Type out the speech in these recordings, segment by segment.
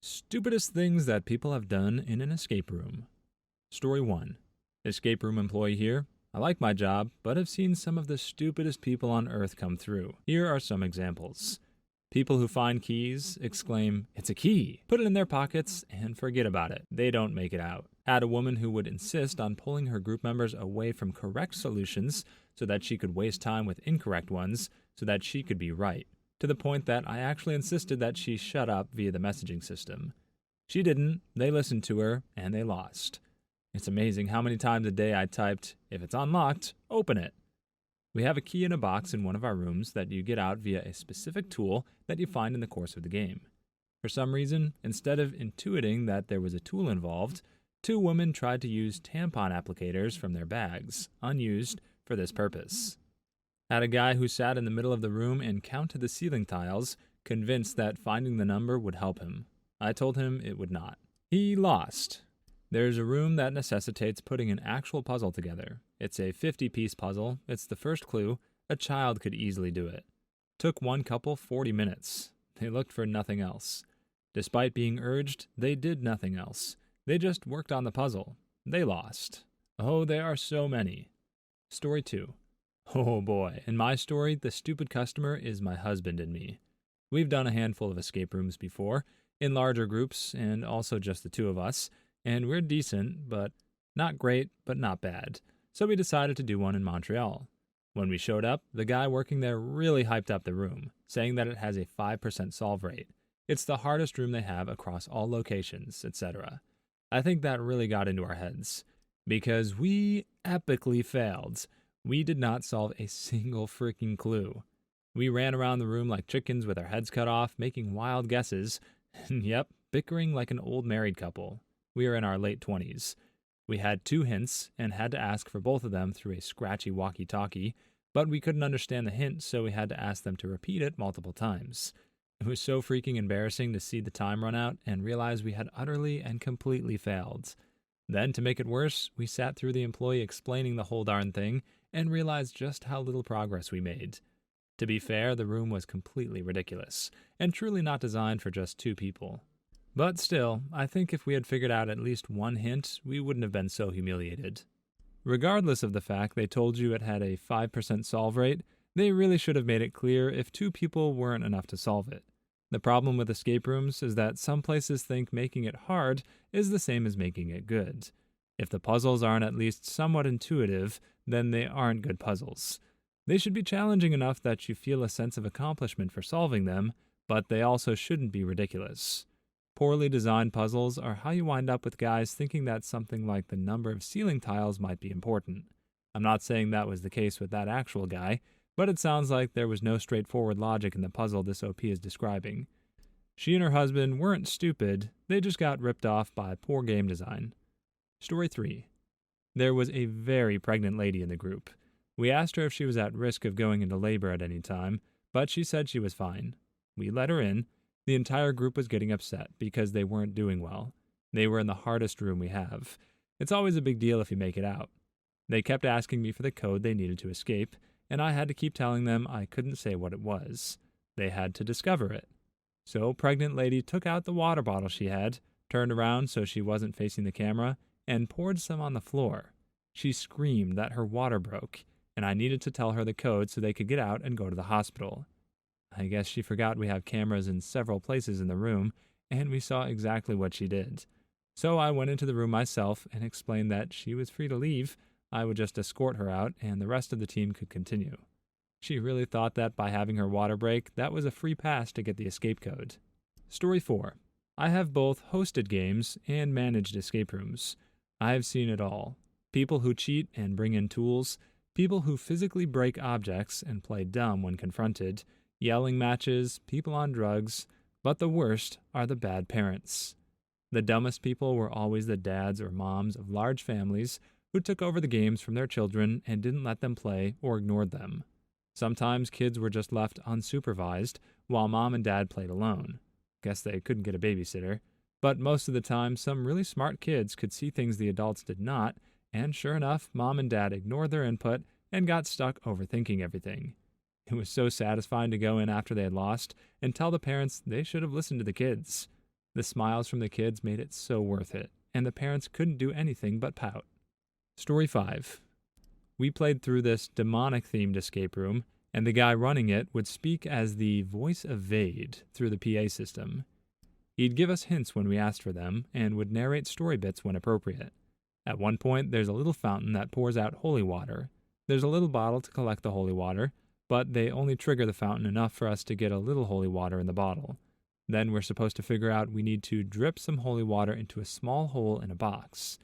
Stupidest things that people have done in an escape room. Story 1. Escape room employee here. I like my job, but have seen some of the stupidest people on earth come through. Here are some examples. People who find keys exclaim, "It's a key!" Put it in their pockets and forget about it. They don't make it out. Had a woman who would insist on pulling her group members away from correct solutions so that she could waste time with incorrect ones so that she could be right, to the point that I actually insisted that she shut up via the messaging system. She didn't, they listened to her, and they lost. It's amazing how many times a day I typed, "If it's unlocked, open it." We have a key in a box in one of our rooms that you get out via a specific tool that you find in the course of the game. For some reason, instead of intuiting that there was a tool involved, two women tried to use tampon applicators from their bags, unused, for this purpose. Had a guy who sat in the middle of the room and counted the ceiling tiles, convinced that finding the number would help him. I told him it would not. He lost. There's a room that necessitates putting an actual puzzle together. It's a 50-piece puzzle. It's the first clue. A child could easily do it. Took one couple 40 minutes. They looked for nothing else. Despite being urged, they did nothing else. They just worked on the puzzle. They lost. Oh, there are so many. Story 2. Oh boy, in my story, the stupid customer is my husband and me. We've done a handful of escape rooms before, in larger groups and also just the two of us, and we're decent, but not great, but not bad. So we decided to do one in Montreal. When we showed up, the guy working there really hyped up the room, saying that it has a 5% solve rate. It's the hardest room they have across all locations, etc. I think that really got into our heads, because we epically failed. We did not solve a single freaking clue. We ran around the room like chickens with our heads cut off, making wild guesses, and yep, bickering like an old married couple. We are in our late 20s. We had 2 hints and had to ask for both of them through a scratchy walkie-talkie, but we couldn't understand the hint, so we had to ask them to repeat it multiple times. It was so freaking embarrassing to see the time run out and realize we had utterly and completely failed. Then, to make it worse, we sat through the employee explaining the whole darn thing and realized just how little progress we made. To be fair, the room was completely ridiculous, and truly not designed for just 2 people. But still, I think if we had figured out at least one hint, we wouldn't have been so humiliated. Regardless of the fact they told you it had a 5% solve rate, they really should have made it clear if 2 people weren't enough to solve it. The problem with escape rooms is that some places think making it hard is the same as making it good. If the puzzles aren't at least somewhat intuitive, then they aren't good puzzles. They should be challenging enough that you feel a sense of accomplishment for solving them, but they also shouldn't be ridiculous. Poorly designed puzzles are how you wind up with guys thinking that something like the number of ceiling tiles might be important. I'm not saying that was the case with that actual guy, but it sounds like there was no straightforward logic in the puzzle this OP is describing. She and her husband weren't stupid, they just got ripped off by poor game design. Story 3. There was a very pregnant lady in the group. We asked her if she was at risk of going into labor at any time, but she said she was fine. We let her in. The entire group was getting upset because they weren't doing well. They were in the hardest room we have. It's always a big deal if you make it out. They kept asking me for the code they needed to escape, and I had to keep telling them I couldn't say what it was. They had to discover it. So pregnant lady took out the water bottle she had, turned around so she wasn't facing the camera, and poured some on the floor. She screamed that her water broke, and I needed to tell her the code so they could get out and go to the hospital. I guess she forgot we have cameras in several places in the room, and we saw exactly what she did. So I went into the room myself and explained that she was free to leave. I would just escort her out, and the rest of the team could continue. She really thought that by having her water break, that was a free pass to get the escape code. Story 4. I have both hosted games and managed escape rooms. I have seen it all. People who cheat and bring in tools, people who physically break objects and play dumb when confronted, yelling matches, people on drugs, but the worst are the bad parents. The dumbest people were always the dads or moms of large families who took over the games from their children and didn't let them play or ignored them. Sometimes kids were just left unsupervised while mom and dad played alone. Guess they couldn't get a babysitter. But most of the time, some really smart kids could see things the adults did not, and sure enough, mom and dad ignored their input and got stuck overthinking everything. It was so satisfying to go in after they had lost and tell the parents they should have listened to the kids. The smiles from the kids made it so worth it, and the parents couldn't do anything but pout. Story 5. We played through this demonic-themed escape room, and the guy running it would speak as the voice of Vade through the PA system. He'd give us hints when we asked for them, and would narrate story bits when appropriate. At one point, there's a little fountain that pours out holy water. There's a little bottle to collect the holy water, but they only trigger the fountain enough for us to get a little holy water in the bottle. Then we're supposed to figure out we need to drip some holy water into a small hole in a box.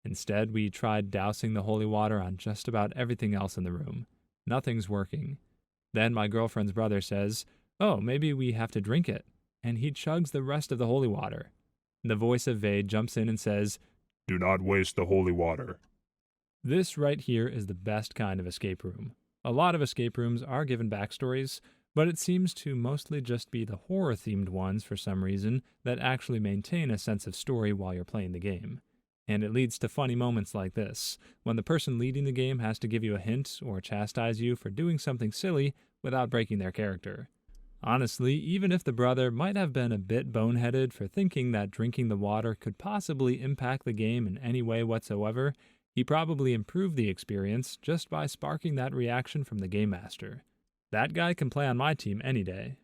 Instead, we tried dousing the holy water on just about everything else in the room. Nothing's working. Then my girlfriend's brother says, "Oh, maybe we have to drink it," and he chugs the rest of the holy water. The voice of Vade jumps in and says, "Do not waste the holy water." This right here is the best kind of escape room. A lot of escape rooms are given backstories, but it seems to mostly just be the horror-themed ones for some reason that actually maintain a sense of story while you're playing the game. And it leads to funny moments like this, when the person leading the game has to give you a hint or chastise you for doing something silly without breaking their character. Honestly, even if the brother might have been a bit boneheaded for thinking that drinking the water could possibly impact the game in any way whatsoever, he probably improved the experience just by sparking that reaction from the game master. That guy can play on my team any day.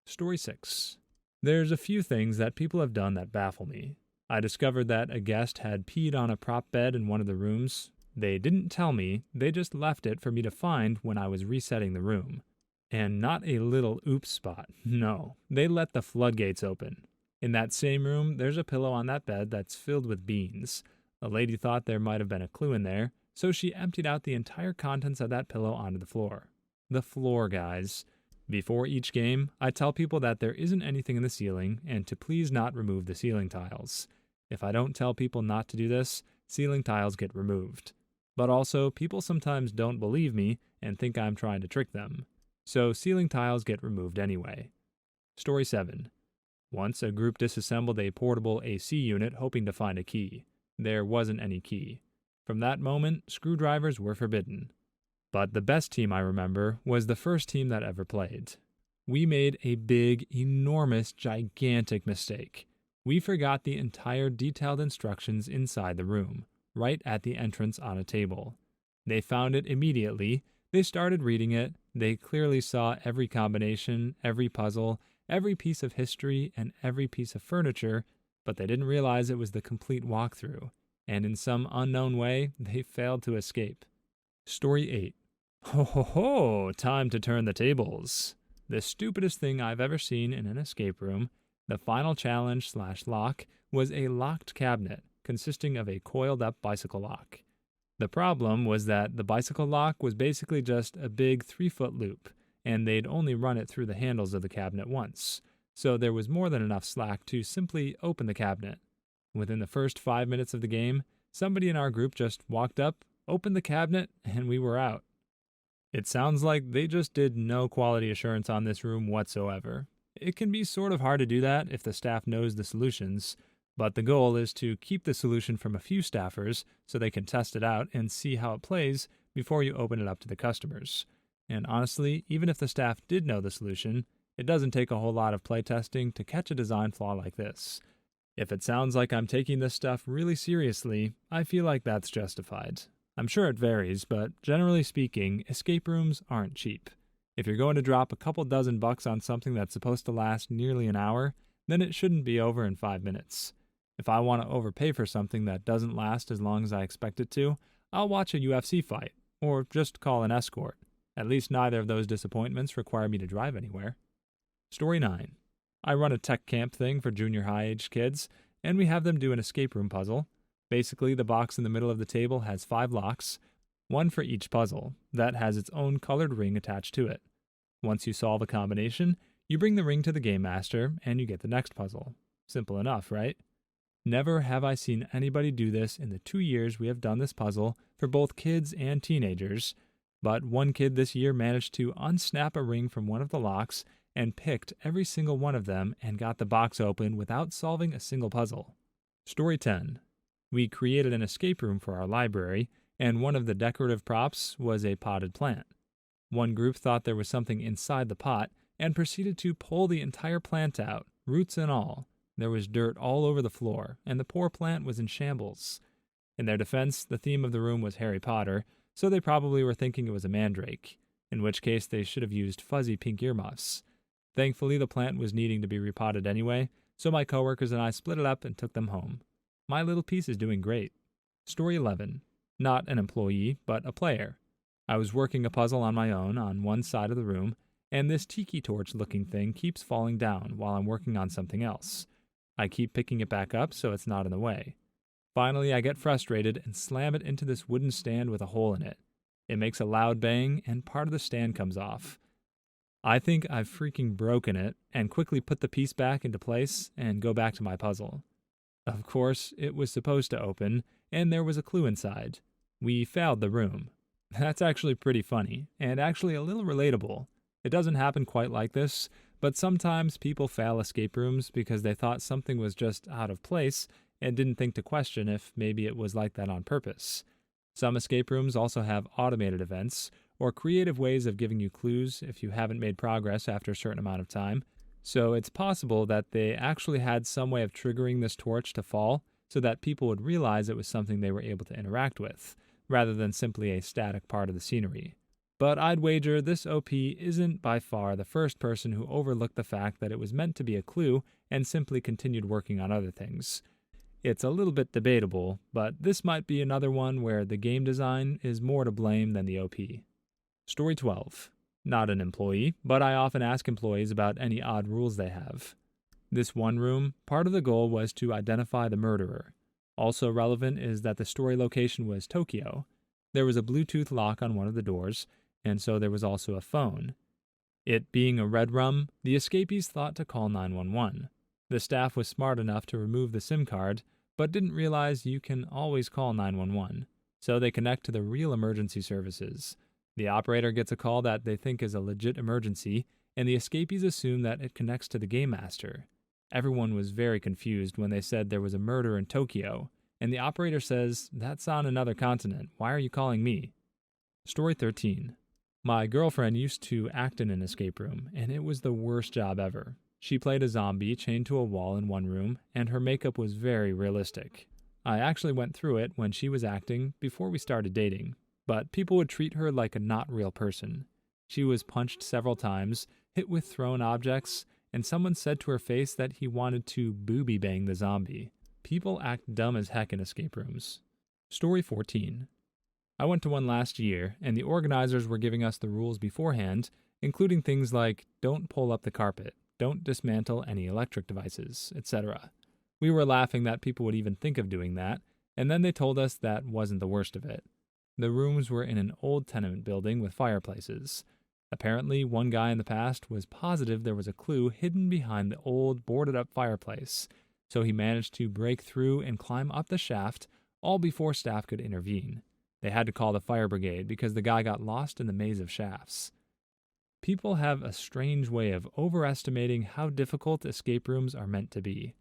Story 6. There's a few things that people have done that baffle me. I discovered that a guest had peed on a prop bed in one of the rooms. They didn't tell me, they just left it for me to find when I was resetting the room. And not a little oops spot, no, they let the floodgates open. In that same room, there's a pillow on that bed that's filled with beans. A lady thought there might have been a clue in there, so she emptied out the entire contents of that pillow onto the floor. The floor, guys. Before each game, I tell people that there isn't anything in the ceiling and to please not remove the ceiling tiles. If I don't tell people not to do this, ceiling tiles get removed. But also, people sometimes don't believe me and think I'm trying to trick them. So ceiling tiles get removed anyway. Story 7. Once a group disassembled a portable AC unit hoping to find a key. There wasn't any key. From that moment, screwdrivers were forbidden. But the best team I remember was the first team that ever played. We made a big, enormous, gigantic mistake. We forgot the entire detailed instructions inside the room, right at the entrance on a table. They found it immediately. They started reading it. They clearly saw every combination, every puzzle, every piece of history, and every piece of furniture, but they didn't realize it was the complete walkthrough, and in some unknown way, they failed to escape. Story 8. Ho ho ho! Time to turn the tables. The stupidest thing I've ever seen in an escape room, the final challenge/lock, was a locked cabinet consisting of a coiled-up bicycle lock. The problem was that the bicycle lock was basically just a big 3-foot loop, and they'd only run it through the handles of the cabinet once, so there was more than enough slack to simply open the cabinet. Within the first 5 minutes of the game, somebody in our group just walked up, opened the cabinet, and we were out. It sounds like they just did no quality assurance on this room whatsoever. It can be sort of hard to do that if the staff knows the solutions, but the goal is to keep the solution from a few staffers so they can test it out and see how it plays before you open it up to the customers. And honestly, even if the staff did know the solution, it doesn't take a whole lot of playtesting to catch a design flaw like this. If it sounds like I'm taking this stuff really seriously, I feel like that's justified. I'm sure it varies, but generally speaking, escape rooms aren't cheap. If you're going to drop a couple dozen bucks on something that's supposed to last nearly an hour, then it shouldn't be over in 5 minutes. If I want to overpay for something that doesn't last as long as I expect it to, I'll watch a UFC fight, or just call an escort. At least neither of those disappointments require me to drive anywhere. Story 9. I run a tech camp thing for junior high-aged kids, and we have them do an escape room puzzle. Basically, the box in the middle of the table has 5 locks, one for each puzzle, that has its own colored ring attached to it. Once you solve a combination, you bring the ring to the game master, and you get the next puzzle. Simple enough, right? Never have I seen anybody do this in the 2 years we have done this puzzle for both kids and teenagers, but one kid this year managed to unsnap a ring from one of the locks and picked every single one of them and got the box open without solving a single puzzle. Story 10. We created an escape room for our library, and one of the decorative props was a potted plant. One group thought there was something inside the pot and proceeded to pull the entire plant out, roots and all. There was dirt all over the floor, and the poor plant was in shambles. In their defense, the theme of the room was Harry Potter, so they probably were thinking it was a mandrake, in which case they should have used fuzzy pink earmuffs. Thankfully, the plant was needing to be repotted anyway, so my coworkers and I split it up and took them home. My little piece is doing great. Story 11. Not an employee, but a player. I was working a puzzle on my own on one side of the room, and this tiki torch-looking thing keeps falling down while I'm working on something else. I keep picking it back up so it's not in the way. Finally, I get frustrated and slam it into this wooden stand with a hole in it. It makes a loud bang, and part of the stand comes off. I think I've freaking broken it, and quickly put the piece back into place and go back to my puzzle. Of course, it was supposed to open, and there was a clue inside. We failed the room. That's actually pretty funny, and actually a little relatable. It doesn't happen quite like this, but sometimes people fail escape rooms because they thought something was just out of place and didn't think to question if maybe it was like that on purpose. Some escape rooms also have automated events, or creative ways of giving you clues if you haven't made progress after a certain amount of time, so it's possible that they actually had some way of triggering this torch to fall so that people would realize it was something they were able to interact with, rather than simply a static part of the scenery. But I'd wager this OP isn't by far the first person who overlooked the fact that it was meant to be a clue and simply continued working on other things. It's a little bit debatable, but this might be another one where the game design is more to blame than the OP. Story 12. Not an employee, but I often ask employees about any odd rules they have. This one room, part of the goal was to identify the murderer. Also relevant is that the story location was Tokyo. There was a Bluetooth lock on one of the doors, and so there was also a phone. It being a red room, the escapees thought to call 911. The staff was smart enough to remove the SIM card, but didn't realize you can always call 911, so they connect to the real emergency services. The operator gets a call that they think is a legit emergency, and the escapees assume that it connects to the game master. Everyone was very confused when they said there was a murder in Tokyo, and the operator says, "That's on another continent. Why are you calling me?" Story 13. My girlfriend used to act in an escape room, and it was the worst job ever. She played a zombie chained to a wall in one room, and her makeup was very realistic. I actually went through it when she was acting before we started dating, but people would treat her like a not real person. She was punched several times, hit with thrown objects, and someone said to her face that he wanted to booby bang the zombie. People act dumb as heck in escape rooms. Story 14. I went to one last year, and the organizers were giving us the rules beforehand, including things like don't pull up the carpet, don't dismantle any electric devices, etc. We were laughing that people would even think of doing that, and then they told us that wasn't the worst of it. The rooms were in an old tenement building with fireplaces. Apparently, one guy in the past was positive there was a clue hidden behind the old, boarded-up fireplace, so he managed to break through and climb up the shaft, all before staff could intervene. They had to call the fire brigade because the guy got lost in the maze of shafts. People have a strange way of overestimating how difficult escape rooms are meant to be.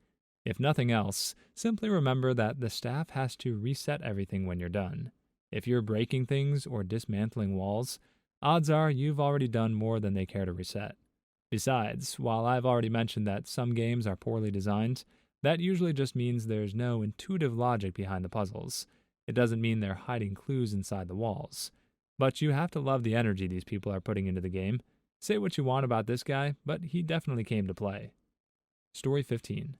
If nothing else, simply remember that the staff has to reset everything when you're done. If you're breaking things or dismantling walls, odds are you've already done more than they care to reset. Besides, while I've already mentioned that some games are poorly designed, that usually just means there's no intuitive logic behind the puzzles. It doesn't mean they're hiding clues inside the walls. But you have to love the energy these people are putting into the game. Say what you want about this guy, but he definitely came to play. Story 15.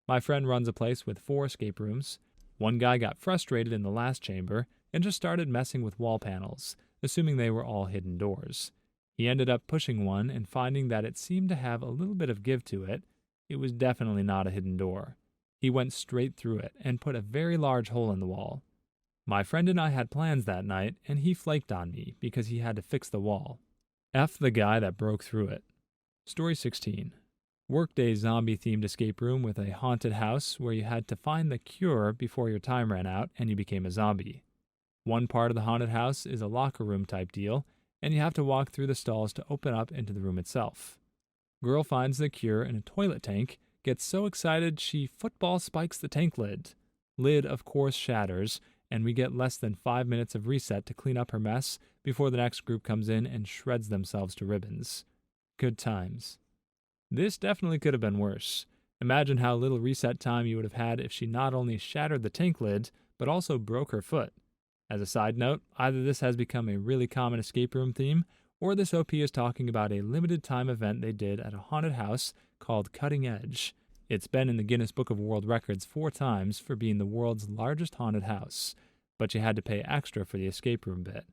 My friend runs a place with 4 escape rooms. One guy got frustrated in the last chamber and just started messing with wall panels, assuming they were all hidden doors. He ended up pushing one and finding that it seemed to have a little bit of give to it. It was definitely not a hidden door. He went straight through it and put a very large hole in the wall. My friend and I had plans that night, and he flaked on me because he had to fix the wall. F the guy that broke through it. Story 16. Workday zombie-themed escape room with a haunted house where you had to find the cure before your time ran out and you became a zombie. One part of the haunted house is a locker room type deal, and you have to walk through the stalls to open up into the room itself. Girl finds the cure in a toilet tank, gets so excited she football spikes the tank lid. Lid, of course, shatters, and we get less than 5 minutes of reset to clean up her mess before the next group comes in and shreds themselves to ribbons. Good times. This definitely could have been worse. Imagine how little reset time you would have had if she not only shattered the tank lid, but also broke her foot. As a side note, either this has become a really common escape room theme, or this OP is talking about a limited time event they did at a haunted house called Cutting Edge. It's been in the Guinness Book of World Records 4 times for being the world's largest haunted house, but you had to pay extra for the escape room bit.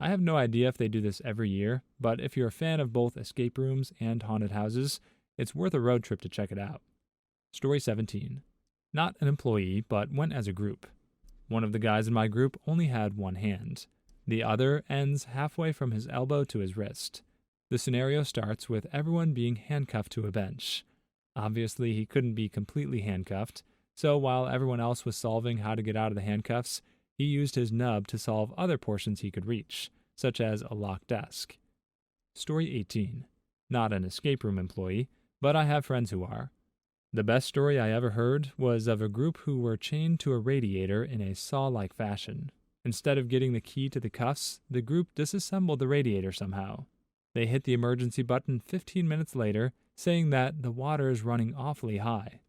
I have no idea if they do this every year, but if you're a fan of both escape rooms and haunted houses, it's worth a road trip to check it out. Story 17. Not an employee, but went as a group. One of the guys in my group only had one hand. The other ends halfway from his elbow to his wrist. The scenario starts with everyone being handcuffed to a bench. Obviously, he couldn't be completely handcuffed, so while everyone else was solving how to get out of the handcuffs, he used his nub to solve other portions he could reach, such as a locked desk. Story 18. Not an escape room employee, but I have friends who are. The best story I ever heard was of a group who were chained to a radiator in a saw-like fashion. Instead of getting the key to the cuffs, the group disassembled the radiator somehow. They hit the emergency button 15 minutes later, saying that the water is running awfully high.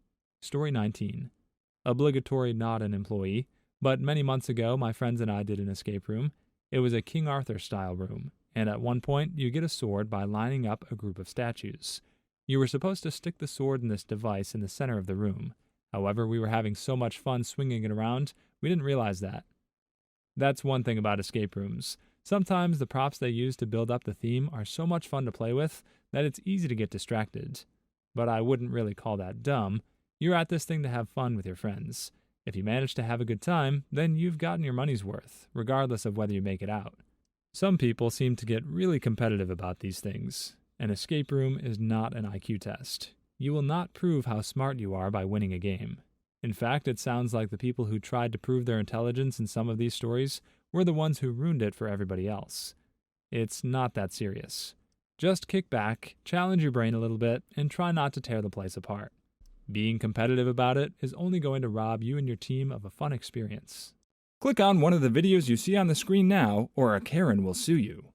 Story 19. Obligatory not an employee, but many months ago my friends and I did an escape room. It was a King Arthur-style room, and at one point you get a sword by lining up a group of statues. You were supposed to stick the sword in this device in the center of the room. However, we were having so much fun swinging it around, we didn't realize that. That's one thing about escape rooms. Sometimes the props they use to build up the theme are so much fun to play with that it's easy to get distracted. But I wouldn't really call that dumb. You're at this thing to have fun with your friends. If you manage to have a good time, then you've gotten your money's worth, regardless of whether you make it out. Some people seem to get really competitive about these things. An escape room is not an IQ test. You will not prove how smart you are by winning a game. In fact, it sounds like the people who tried to prove their intelligence in some of these stories were the ones who ruined it for everybody else. It's not that serious. Just kick back, challenge your brain a little bit, and try not to tear the place apart. Being competitive about it is only going to rob you and your team of a fun experience. Click on one of the videos you see on the screen now, or a Karen will sue you.